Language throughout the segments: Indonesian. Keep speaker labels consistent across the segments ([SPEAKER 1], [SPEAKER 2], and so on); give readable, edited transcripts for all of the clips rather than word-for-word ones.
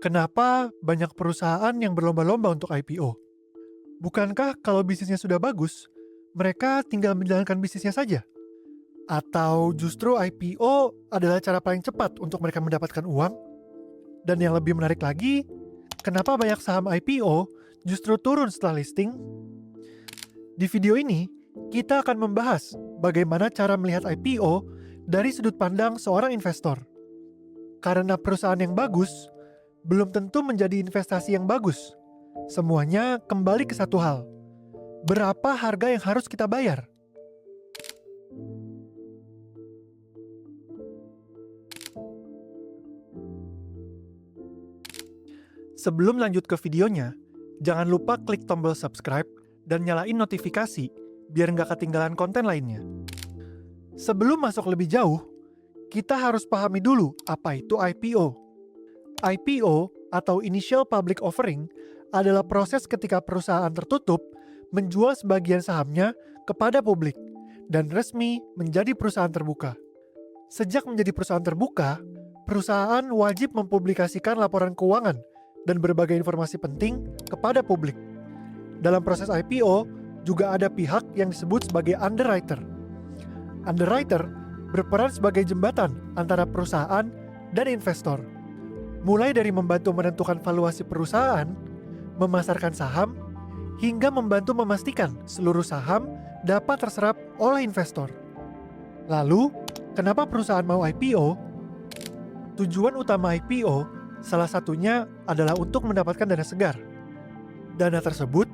[SPEAKER 1] Kenapa banyak perusahaan yang berlomba-lomba untuk IPO? Bukankah kalau bisnisnya sudah bagus, mereka tinggal menjalankan bisnisnya saja? Atau justru IPO adalah cara paling cepat untuk mereka mendapatkan uang? Dan yang lebih menarik lagi, kenapa banyak saham IPO justru turun setelah listing? Di video ini, kita akan membahas bagaimana cara melihat IPO dari sudut pandang seorang investor. Karena perusahaan yang bagus belum tentu menjadi investasi yang bagus. Semuanya kembali ke satu hal. Berapa harga yang harus kita bayar? Sebelum lanjut ke videonya, jangan lupa klik tombol subscribe dan nyalain notifikasi biar nggak ketinggalan konten lainnya. Sebelum masuk lebih jauh, kita harus pahami dulu apa itu IPO. IPO atau Initial Public Offering adalah proses ketika perusahaan tertutup menjual sebagian sahamnya kepada publik dan resmi menjadi perusahaan terbuka. Sejak menjadi perusahaan terbuka, perusahaan wajib mempublikasikan laporan keuangan dan berbagai informasi penting kepada publik. Dalam proses IPO, juga ada pihak yang disebut sebagai underwriter. Underwriter berperan sebagai jembatan antara perusahaan dan investor. Mulai dari membantu menentukan valuasi perusahaan, memasarkan saham, hingga membantu memastikan seluruh saham dapat terserap oleh investor. Lalu, kenapa perusahaan mau IPO? Tujuan utama IPO salah satunya adalah untuk mendapatkan dana segar. Dana tersebut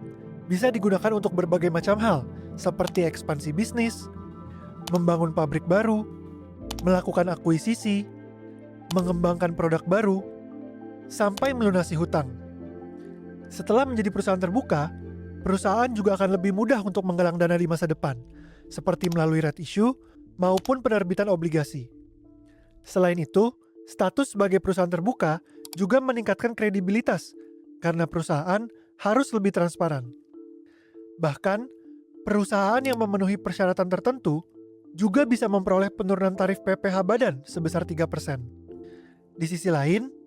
[SPEAKER 1] bisa digunakan untuk berbagai macam hal, seperti ekspansi bisnis, membangun pabrik baru, melakukan akuisisi, mengembangkan produk baru, sampai melunasi hutang. Setelah menjadi perusahaan terbuka, perusahaan juga akan lebih mudah untuk menggalang dana di masa depan, seperti melalui right issue maupun penerbitan obligasi. Selain itu, status sebagai perusahaan terbuka juga meningkatkan kredibilitas karena perusahaan harus lebih transparan. Bahkan, perusahaan yang memenuhi persyaratan tertentu juga bisa memperoleh penurunan tarif PPh badan sebesar 3%. Di sisi lain,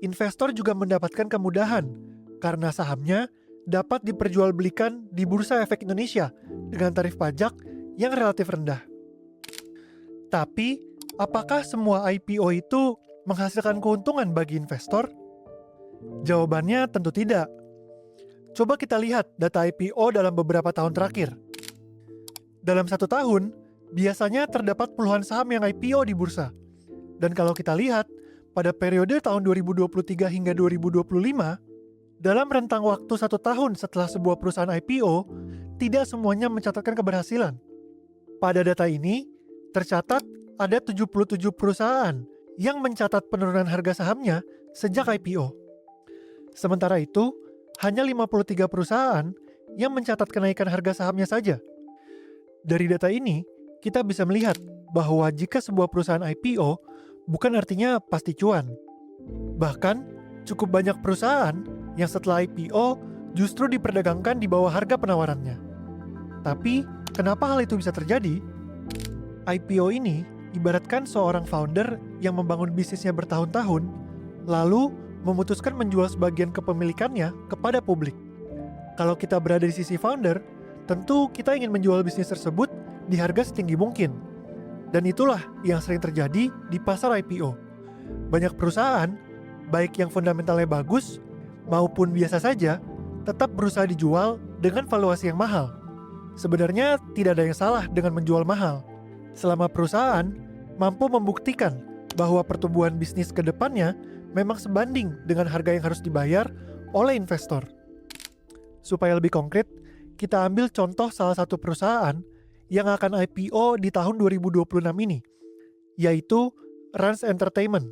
[SPEAKER 1] investor juga mendapatkan kemudahan karena sahamnya dapat diperjualbelikan di Bursa Efek Indonesia dengan tarif pajak yang relatif rendah. Tapi, apakah semua IPO itu menghasilkan keuntungan bagi investor? Jawabannya tentu tidak. Coba kita lihat data IPO dalam beberapa tahun terakhir. Dalam 1 tahun, biasanya terdapat puluhan saham yang IPO di bursa. Dan kalau kita lihat, pada periode tahun 2023 hingga 2025, dalam rentang waktu 1 tahun setelah sebuah perusahaan IPO, tidak semuanya mencatatkan keberhasilan. Pada data ini, tercatat ada 77 perusahaan yang mencatat penurunan harga sahamnya sejak IPO. Sementara itu, hanya 53 perusahaan yang mencatat kenaikan harga sahamnya saja. Dari data ini, kita bisa melihat bahwa jika sebuah perusahaan IPO, bukan artinya pasti cuan. Bahkan, cukup banyak perusahaan yang setelah IPO justru diperdagangkan di bawah harga penawarannya. Tapi, kenapa hal itu bisa terjadi? IPO ini ibaratkan seorang founder yang membangun bisnisnya bertahun-tahun, lalu memutuskan menjual sebagian kepemilikannya kepada publik. Kalau kita berada di sisi founder, tentu kita ingin menjual bisnis tersebut di harga setinggi mungkin. Dan itulah yang sering terjadi di pasar IPO. Banyak perusahaan, baik yang fundamentalnya bagus maupun biasa saja, tetap berusaha dijual dengan valuasi yang mahal. Sebenarnya tidak ada yang salah dengan menjual mahal, selama perusahaan mampu membuktikan bahwa pertumbuhan bisnis ke depannya memang sebanding dengan harga yang harus dibayar oleh investor. Supaya lebih konkret, kita ambil contoh salah satu perusahaan yang akan IPO di tahun 2026 ini, yaitu Rans Entertainment.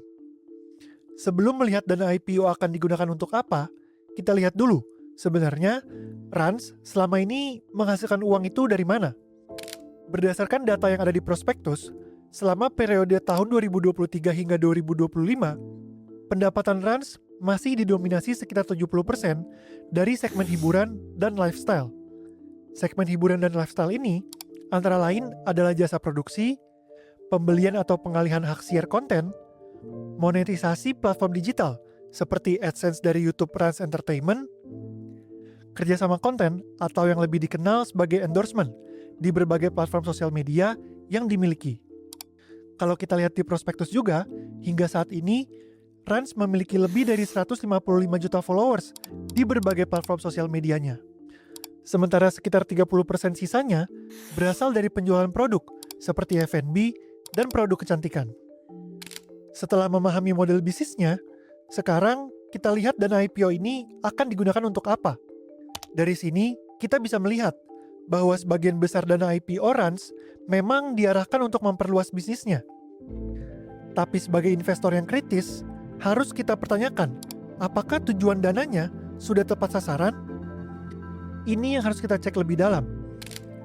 [SPEAKER 1] Sebelum melihat dana IPO akan digunakan untuk apa, kita lihat dulu sebenarnya Rans selama ini menghasilkan uang itu dari mana. Berdasarkan data yang ada di prospektus, selama periode tahun 2023 hingga 2025, pendapatan Rans masih didominasi sekitar 70% dari segmen hiburan dan lifestyle. Segmen hiburan dan lifestyle ini antara lain adalah jasa produksi, pembelian atau pengalihan hak siar konten, monetisasi platform digital seperti AdSense dari YouTube Rans Entertainment, kerjasama konten atau yang lebih dikenal sebagai endorsement di berbagai platform sosial media yang dimiliki. Kalau kita lihat di prospektus juga, hingga saat ini, Rans memiliki lebih dari 155 juta followers di berbagai platform sosial medianya. Sementara sekitar 30% sisanya berasal dari penjualan produk seperti F&B dan produk kecantikan. Setelah memahami model bisnisnya, sekarang kita lihat dana IPO ini akan digunakan untuk apa. Dari sini, kita bisa melihat bahwa sebagian besar dana IPO Rans memang diarahkan untuk memperluas bisnisnya. Tapi sebagai investor yang kritis, harus kita pertanyakan, apakah tujuan dananya sudah tepat sasaran? Ini yang harus kita cek lebih dalam.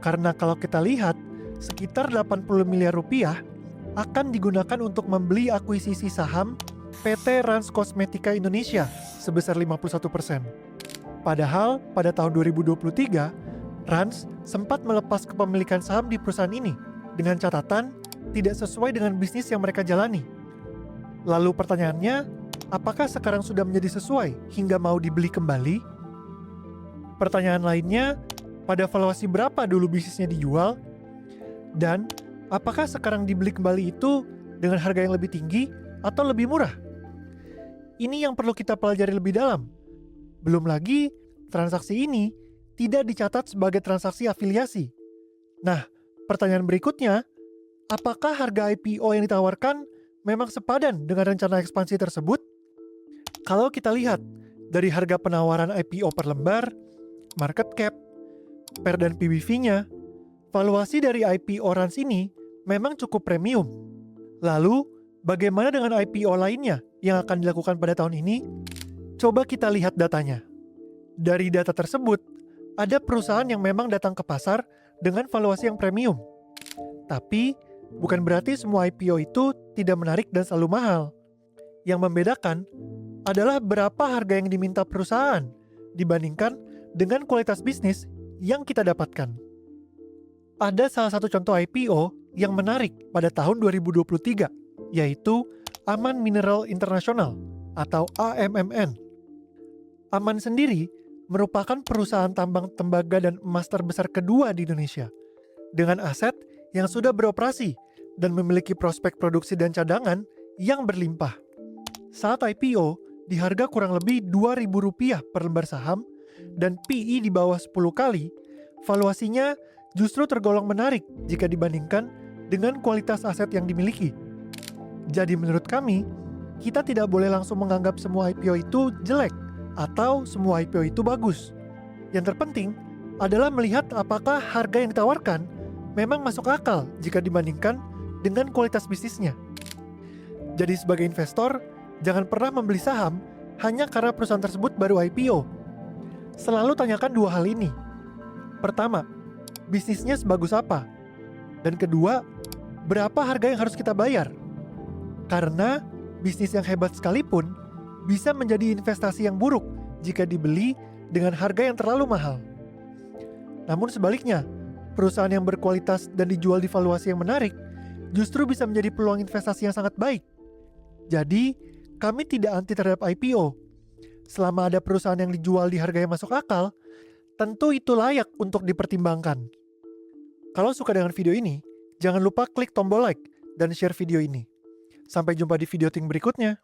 [SPEAKER 1] Karena kalau kita lihat, sekitar 80 miliar rupiah akan digunakan untuk membeli akuisisi saham PT Rans Cosmetica Indonesia sebesar 51%. Padahal pada tahun 2023, Rans sempat melepas kepemilikan saham di perusahaan ini dengan catatan tidak sesuai dengan bisnis yang mereka jalani. Lalu pertanyaannya, apakah sekarang sudah menjadi sesuai hingga mau dibeli kembali? Pertanyaan lainnya, pada valuasi berapa dulu bisnisnya dijual? Dan apakah sekarang dibeli kembali itu dengan harga yang lebih tinggi atau lebih murah? Ini yang perlu kita pelajari lebih dalam. Belum lagi, transaksi ini tidak dicatat sebagai transaksi afiliasi. Nah, pertanyaan berikutnya, apakah harga IPO yang ditawarkan memang sepadan dengan rencana ekspansi tersebut? Kalau kita lihat dari harga penawaran IPO per lembar, market cap, PER dan PBV-nya, valuasi dari IPO Rans ini memang cukup premium. Lalu, bagaimana dengan IPO lainnya yang akan dilakukan pada tahun ini? Coba kita lihat datanya. Dari data tersebut, ada perusahaan yang memang datang ke pasar dengan valuasi yang premium. Tapi, bukan berarti semua IPO itu tidak menarik dan selalu mahal. Yang membedakan adalah berapa harga yang diminta perusahaan dibandingkan dengan kualitas bisnis yang kita dapatkan. Ada salah satu contoh IPO yang menarik pada tahun 2023, yaitu Aman Mineral International atau AMMN. Aman sendiri merupakan perusahaan tambang tembaga dan emas terbesar kedua di Indonesia, dengan aset yang sudah beroperasi dan memiliki prospek produksi dan cadangan yang berlimpah. Saat IPO, di harga kurang lebih Rp2.000 per lembar saham dan PE di bawah 10 kali, valuasinya justru tergolong menarik jika dibandingkan dengan kualitas aset yang dimiliki. Jadi menurut kami, kita tidak boleh langsung menganggap semua IPO itu jelek atau semua IPO itu bagus. Yang terpenting adalah melihat apakah harga yang ditawarkan memang masuk akal jika dibandingkan dengan kualitas bisnisnya. Jadi sebagai investor, jangan pernah membeli saham hanya karena perusahaan tersebut baru IPO. Selalu tanyakan dua hal ini. Pertama, bisnisnya sebagus apa? Dan kedua, berapa harga yang harus kita bayar? Karena bisnis yang hebat sekalipun bisa menjadi investasi yang buruk jika dibeli dengan harga yang terlalu mahal. Namun sebaliknya, perusahaan yang berkualitas dan dijual di valuasi yang menarik justru bisa menjadi peluang investasi yang sangat baik. Jadi, kami tidak anti terhadap IPO. Selama ada perusahaan yang dijual di harga yang masuk akal, tentu itu layak untuk dipertimbangkan. Kalau suka dengan video ini, jangan lupa klik tombol like dan share video ini. Sampai jumpa di video ting berikutnya.